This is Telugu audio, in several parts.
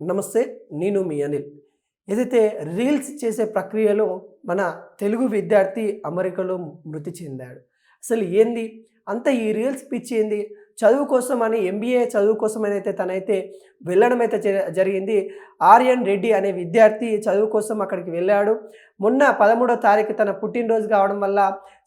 నమస్తే. నేను మీ అనిల్. ఏదైతే రీల్స్ చేసే ప్రక్రియలో మన తెలుగు విద్యార్థి అమెరికాలో మృతి చెందాడు. అసలు ఏంది? అంత ఈ రీల్స్ పిచ్చి ఏంది? చదువు కోసమని ఎంబీఏ చదువు కోసమనైతే తనైతే వెళ్ళడం అయితే జరిగింది. ఆర్యన్ రెడ్డి అనే విద్యార్థి చదువు కోసం అక్కడికి వెళ్ళాడు. మొన్న 13వ తారీఖు తన పుట్టినరోజు కావడం వల్ల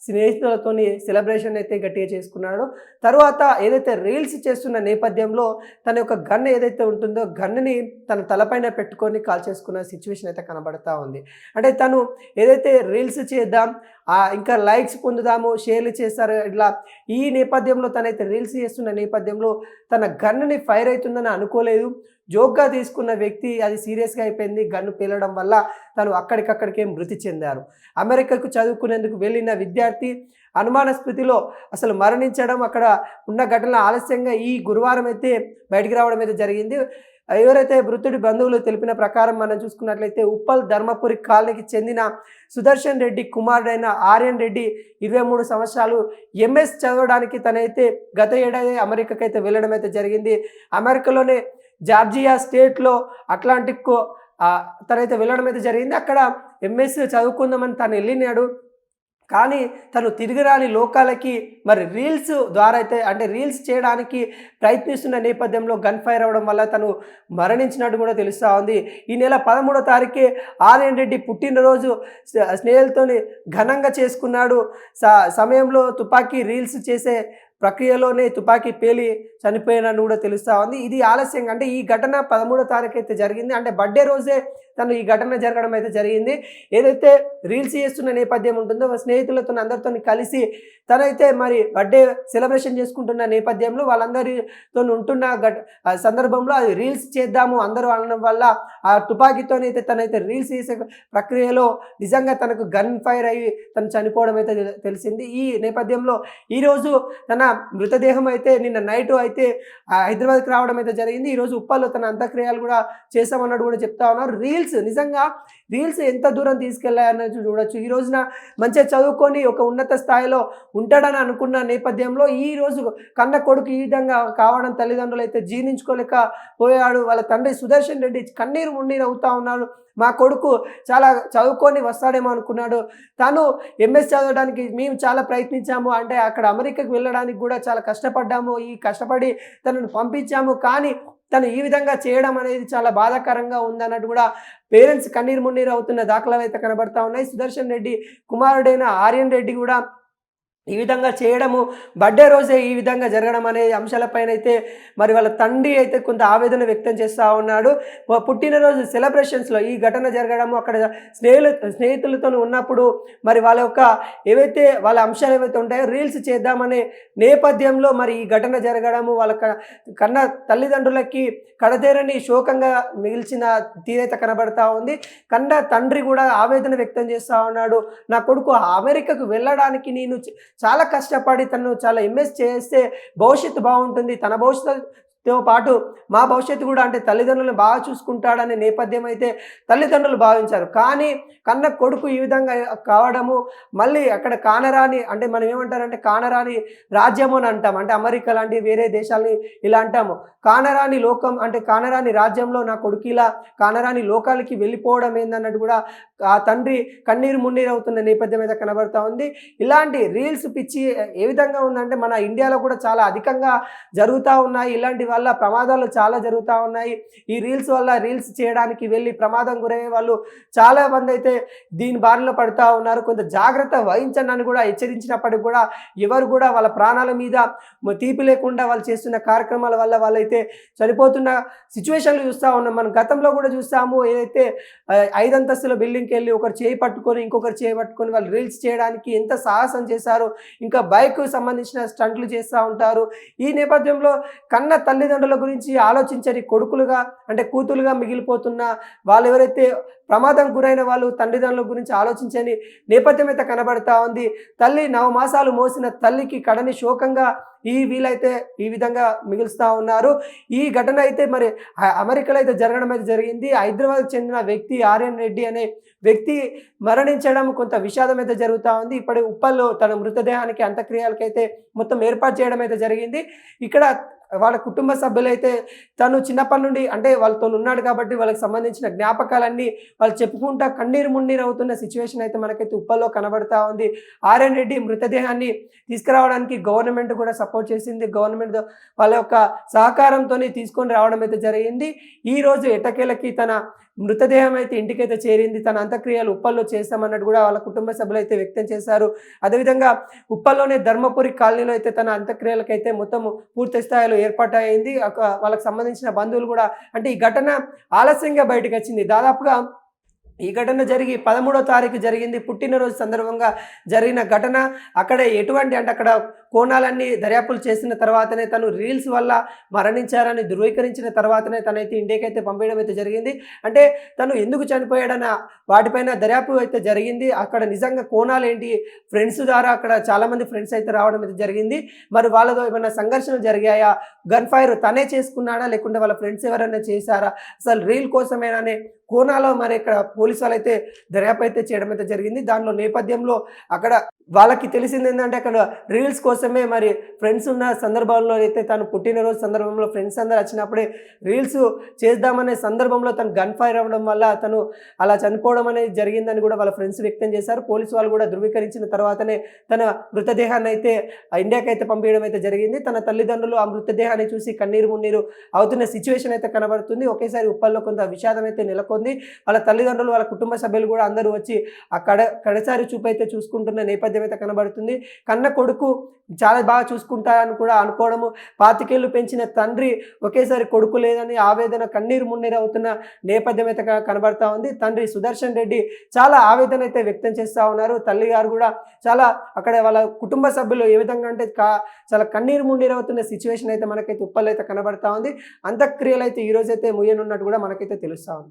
స్నేహితులతోని సెలబ్రేషన్ అయితే గట్టిగా చేసుకున్నాడు. తర్వాత ఏదైతే రీల్స్ చేస్తున్న నేపథ్యంలో తన యొక్క గన్ ఏదైతే ఉంటుందో గన్‌ని తన తలపైన పెట్టుకొని కాల్చేసుకున్న సిట్యుయేషన్ అయితే కనబడతా ఉంది. అంటే తను ఏదైతే రీల్స్ చేద్దాం, ఇంకా లైక్స్ పొందుదాము, షేర్లు చేస్తారు ఇట్లా ఈ నేపథ్యంలో తనైతే రీల్స్ చేస్తున్న నేపథ్యంలో తన గన్‌ని ఫైర్ అవుతుందని అనుకోలేదు. జోక్‌గా తీసుకున్న వ్యక్తి అది సీరియస్‌గా అయిపోయింది. గన్ను పేలడం వల్ల తను అక్కడికక్కడికే మృతి చెందారు. అమెరికాకు చదువుకునేందుకు వెళ్ళిన విద్యార్థి అనుమానాస్పృతిలో అసలు మరణించడం అక్కడ ఉన్న ఘటన ఆలస్యంగా ఈ గురువారం అయితే బయటికి రావడం అయితే జరిగింది. ఎవరైతే మృతుడి బంధువులు తెలిపిన ప్రకారం మనం చూసుకున్నట్లయితే ఉప్పల్ ధర్మపురి కాలనీకి చెందిన సుదర్శన్ రెడ్డి కుమారుడైన ఆర్యన్ రెడ్డి 23 సంవత్సరాలు ఎంఎస్ చదవడానికి తనైతే గత ఏడాది అమెరికాకైతే వెళ్ళడం అయితే జరిగింది. అమెరికాలోనే జార్జియా స్టేట్లో అట్లాంటిక్ తనైతే వెళ్ళడం అయితే జరిగింది. అక్కడ ఎంఎస్ చదువుకుందామని తను వెళ్ళినాడు. కానీ తను తిరిగి రాని లోకాలకి మరి రీల్స్ ద్వారా అయితే అంటే రీల్స్ చేయడానికి ప్రయత్నిస్తున్న నేపథ్యంలో గన్ ఫైర్ అవ్వడం వల్ల తను మరణించినట్టు కూడా తెలుస్తూ ఉంది. ఈ నెల 13వ తారీఖే ఆర్యన్ రెడ్డి పుట్టినరోజు స్నేహితులతోని ఘనంగా చేసుకున్నాడు. సమయంలో తుపాకీ రీల్స్ చేసే ప్రక్రియలోనే తుపాకీ పేలి చనిపోయినట్టు కూడా తెలుస్తూ ఉంది. ఇది ఆలస్యంగా అంటే ఈ ఘటన 13వ తారీఖు అయితే జరిగింది. అంటే బర్త్డే రోజే తను ఈ ఘటన జరగడం అయితే జరిగింది. ఏదైతే రీల్స్ చేస్తున్న నేపథ్యం ఉంటుందో స్నేహితులతో అందరితో కలిసి తనైతే మరి బర్త్డే సెలబ్రేషన్ చేసుకుంటున్న నేపథ్యంలో వాళ్ళందరితో ఉంటున్న సందర్భంలో అది రీల్స్ చేద్దాము అందరూ అనడం వల్ల ఆ తుపాకీతోనైతే తనైతే రీల్స్ చేసే ప్రక్రియలో నిజంగా తనకు గన్ ఫైర్ అయ్యి తను చనిపోవడం అయితే తెలిసింది. ఈ నేపథ్యంలో ఈరోజు తన మృతదేహం అయితే నిన్న నైట్ అయితే హైదరాబాద్కి రావడం అయితే జరిగింది. ఈరోజు ఉప్పల్లో తన అంత్యక్రియలు కూడా చేస్తామన్నట్టు కూడా చెప్తా ఉన్నారు. నిజంగా రీల్స్ ఎంత దూరం తీసుకెళ్లాయన్నది చూడొచ్చు. ఈ రోజున మంచిగా చదువుకొని ఒక ఉన్నత స్థాయిలో ఉంటాడని అనుకున్న నేపథ్యంలో ఈ రోజు కన్న కొడుకు ఈ విధంగా కావడం తల్లిదండ్రులు అయితే జీర్ణించుకోలేకపోయాడు. వాళ్ళ తండ్రి సుదర్శన్ రెడ్డి కన్నీరు మున్నీరు అవుతా ఉన్నాడు. మా కొడుకు చాలా చదువుకొని వస్తాడేమో అనుకున్నాడు. తను ఎంఎస్ చదవడానికి మేము చాలా ప్రయత్నించాము. అంటే అక్కడ అమెరికాకు వెళ్ళడానికి కూడా చాలా కష్టపడ్డాము. ఈ కష్టపడి తనను పంపించాము. కానీ తను ఈ విధంగా చేయడం అనేది చాలా బాధాకరంగా ఉందన్నట్టు కూడా పేరెంట్స్ కన్నీరు మున్నీరు అవుతున్న దాఖలాలు అయితే కనబడతా ఉన్నాయి. సుదర్శన్ రెడ్డి కుమారుడైన ఆర్యన్ రెడ్డి కూడా ఈ విధంగా చేయడము బర్త్డే రోజే ఈ విధంగా జరగడం అనే అంశాలపైన అయితే మరి వాళ్ళ తండ్రి అయితే కొంత ఆవేదన వ్యక్తం చేస్తూ ఉన్నాడు. పుట్టినరోజు సెలబ్రేషన్స్లో ఈ ఘటన జరగడము అక్కడ స్నేహితులతో ఉన్నప్పుడు మరి వాళ్ళ యొక్క ఏవైతే వాళ్ళ అంశాలు ఏవైతే ఉంటాయో రీల్స్ చేద్దామనే నేపథ్యంలో మరి ఈ ఘటన జరగడము వాళ్ళ కన్న తల్లిదండ్రులకి కడతేరని శోకంగా మిగిల్చిన తీరైతే కనబడతా ఉంది. కన్న తండ్రి కూడా ఆవేదన వ్యక్తం చేస్తూ ఉన్నాడు. నా కొడుకు అమెరికాకు వెళ్ళడానికి నేను చాలా కష్టపడి తను చాలా ఎంఎస్ చేస్తే భవిష్యత్తు బాగుంటుంది, తన భవిష్యత్తుతో పాటు మా భవిష్యత్తు కూడా అంటే తల్లిదండ్రులను బాగా చూసుకుంటాడనే నేపథ్యం అయితే తల్లిదండ్రులు భావించారు. కానీ కన్న కొడుకు ఈ విధంగా కావడము మళ్ళీ అక్కడ కానరాని అంటే మనం ఏమంటారంటే కానరాని రాజ్యం అని అంటాం. అంటే అమెరికా లాంటి వేరే దేశాలని ఇలా అంటాము. కానరాని లోకం అంటే కానరాని రాజ్యంలో నా కొడుకు ఇలా కానరాని లోకాలకి వెళ్ళిపోవడం ఏందన్నట్టు కూడా ఆ తండ్రి కన్నీరు మున్నీరు అవుతున్న నేపథ్యం అయితే కనబడతా ఉంది. ఇలాంటి రీల్స్ పిచ్చి ఏ విధంగా ఉందంటే మన ఇండియాలో కూడా చాలా అధికంగా జరుగుతూ ఉన్నాయి. ఇలాంటి వల్ల ప్రమాదాలు చాలా జరుగుతూ ఉన్నాయి. ఈ రీల్స్ వల్ల రీల్స్ చేయడానికి వెళ్ళి ప్రమాదం గురయ్యే వాళ్ళు చాలా మంది అయితే దీని బారిన పడుతూ ఉన్నారు. కొంత జాగ్రత్త వహించండి అని కూడా హెచ్చరించినప్పటికీ కూడా ఎవరు కూడా వాళ్ళ ప్రాణాల మీద తీపి లేకుండా వాళ్ళు చేస్తున్న కార్యక్రమాల వల్ల వాళ్ళైతే చనిపోతున్న సిచ్యువేషన్లు చూస్తూ ఉన్నాం. మనం గతంలో కూడా చూస్తాము. ఏదైతే 5 అంతస్తుల బిల్డింగ్కి వెళ్ళి ఒకరు చేయి పట్టుకొని ఇంకొకరు చేయి పట్టుకొని వాళ్ళు రీల్స్ చేయడానికి ఎంత సాహసం చేశారు. ఇంకా బైక్కు సంబంధించిన స్టంట్లు చేస్తూ ఉంటారు. ఈ నేపథ్యంలో కన్న తల్లిదండ్రుల గురించి ఆలోచించని కొడుకులుగా అంటే కూతులుగా మిగిలిపోతున్న వాళ్ళు ఎవరైతే ప్రమాదం గురైన వాళ్ళు తల్లిదండ్రుల గురించి ఆలోచించని నేపథ్యం అయితే కనబడతా ఉంది. తల్లి 9 మాసాలు మోసిన తల్లికి కడని శోకంగా వీళ్ళైతే ఈ విధంగా మిగులుస్తూ ఉన్నారు. ఈ ఘటన అయితే మరి అమెరికాలో అయితే జరగడం అయితే జరిగింది. హైదరాబాద్కు చెందిన వ్యక్తి ఆర్యన్ రెడ్డి అనే వ్యక్తి మరణించడం కొంత విషాదం అయితే జరుగుతూ ఉంది. ఇప్పుడు ఉప్పల్లో తన మృతదేహానికి అంత్యక్రియలకైతే మొత్తం ఏర్పాటు చేయడం అయితే జరిగింది. ఇక్కడ వాళ్ళ కుటుంబ సభ్యులైతే తను చిన్నప్పటి నుండి అంటే వాళ్ళతో ఉన్నాడు కాబట్టి వాళ్ళకి సంబంధించిన జ్ఞాపకాలన్నీ వాళ్ళు చెప్పుకుంటా కన్నీరు మున్నీరు అవుతున్న సిచ్యువేషన్ అయితే మనకైతే ఉప్పల్లో కనబడతా ఉంది. ఆర్ఎన్ రెడ్డి మృతదేహాన్ని తీసుకురావడానికి గవర్నమెంట్ కూడా సపోర్ట్ చేసింది. గవర్నమెంట్ వాళ్ళ యొక్క సహకారంతోనే తీసుకొని రావడం అయితే జరిగింది. ఈరోజు ఎట్టకేలకి తన మృతదేహం అయితే ఇంటికైతే చేరింది. తన అంత్యక్రియలు ఉప్పల్లో చేస్తామన్నట్టు కూడా వాళ్ళ కుటుంబ సభ్యులు అయితే వ్యక్తం చేశారు. అదేవిధంగా ఉప్పల్లోనే ధర్మపురి కాలనీలో అయితే తన అంత్యక్రియలకైతే మొత్తం పూర్తి స్థాయిలో ఏర్పాటయింది. వాళ్ళకి సంబంధించిన బంధువులు కూడా అంటే ఈ ఘటన ఆలస్యంగా బయటకు వచ్చింది. దాదాపుగా ఈ ఘటన జరిగి 13వ తారీఖు జరిగింది. పుట్టినరోజు సందర్భంగా జరిగిన ఘటన. అక్కడ ఎటువంటి అంటే అక్కడ కోణాలన్నీ దర్యాప్తులు చేసిన తర్వాతనే తను రీల్స్ వల్ల మరణించారని ధృవీకరించిన తర్వాతనే తనైతే ఇండియాకి అయితే పంపించడం అయితే జరిగింది. అంటే తను ఎందుకు చనిపోయాడన్న వాటిపైన దర్యాప్తు అయితే జరిగింది. అక్కడ నిజంగా కోణాలు ఏంటి, ఫ్రెండ్స్ ద్వారా అక్కడ చాలామంది ఫ్రెండ్స్ అయితే రావడం అయితే జరిగింది. మరి వాళ్ళతో ఏమైనా సంఘర్షణలు జరిగాయా, గన్ ఫైర్ తనే చేసుకున్నాడా లేకుంటే వాళ్ళ ఫ్రెండ్స్ ఎవరైనా చేశారా, అసలు రీల్ కోసమేనా అనే కోణాలో మరి ఇక్కడ పోలీసు వాళ్ళైతే దర్యాప్తు అయితే చేయడం అయితే జరిగింది. దానిలో నేపథ్యంలో అక్కడ వాళ్ళకి తెలిసింది ఏంటంటే అక్కడ రీల్స్ కోసమే మరి ఫ్రెండ్స్ ఉన్న సందర్భంలో అయితే తను పుట్టినరోజు సందర్భంలో ఫ్రెండ్స్ అందరు వచ్చినప్పుడే రీల్స్ చేద్దామనే సందర్భంలో తను గన్ ఫైర్ అవ్వడం వల్ల తను అలా చనిపోవడం అనేది జరిగిందని కూడా వాళ్ళ ఫ్రెండ్స్ వ్యక్తం చేశారు. పోలీసు వాళ్ళు కూడా ధృవీకరించిన తర్వాతనే తన మృతదేహాన్ని అయితే ఇండియాకి అయితే పంపించడం అయితే జరిగింది. తన తల్లిదండ్రులు ఆ మృతదేహాన్ని చూసి కన్నీరు మున్నీరు అవుతున్న సిచ్యువేషన్ అయితే కనబడుతుంది. ఒకేసారి ఉప్పల్లో కొంత విషాదం అయితే నెలకొంది. వాళ్ళ తల్లిదండ్రులు వాళ్ళ కుటుంబ సభ్యులు కూడా అందరూ వచ్చి ఆ కడసారి చూపు అయితే చూసుకుంటున్న నేపథ్యం అయితే కనబడుతుంది. కన్న కొడుకు చాలా బాగా చూసుకుంటారని కూడా అనుకోవడము, 25 ఏళ్ళు పెంచిన తండ్రి ఒకేసారి కొడుకు లేదని ఆవేదన కన్నీరు మున్నీరు అవుతున్న నేపథ్యం అయితే కనబడతా ఉంది. తండ్రి సుదర్శన్ రెడ్డి చాలా ఆవేదన అయితే వ్యక్తం చేస్తూ ఉన్నారు. తల్లి గారు కూడా చాలా అక్కడ వాళ్ళ కుటుంబ సభ్యులు ఏ విధంగా అంటే చాలా కన్నీరు మున్నీరు అవుతున్న సిచ్యువేషన్ అయితే మనకైతే ఉప్పల్లో అయితే కనబడతా ఉంది. అంత్యక్రియలు అయితే ఈ రోజైతే ముయ్యనున్నట్టు కూడా మనకైతే తెలుస్తూ ఉంది.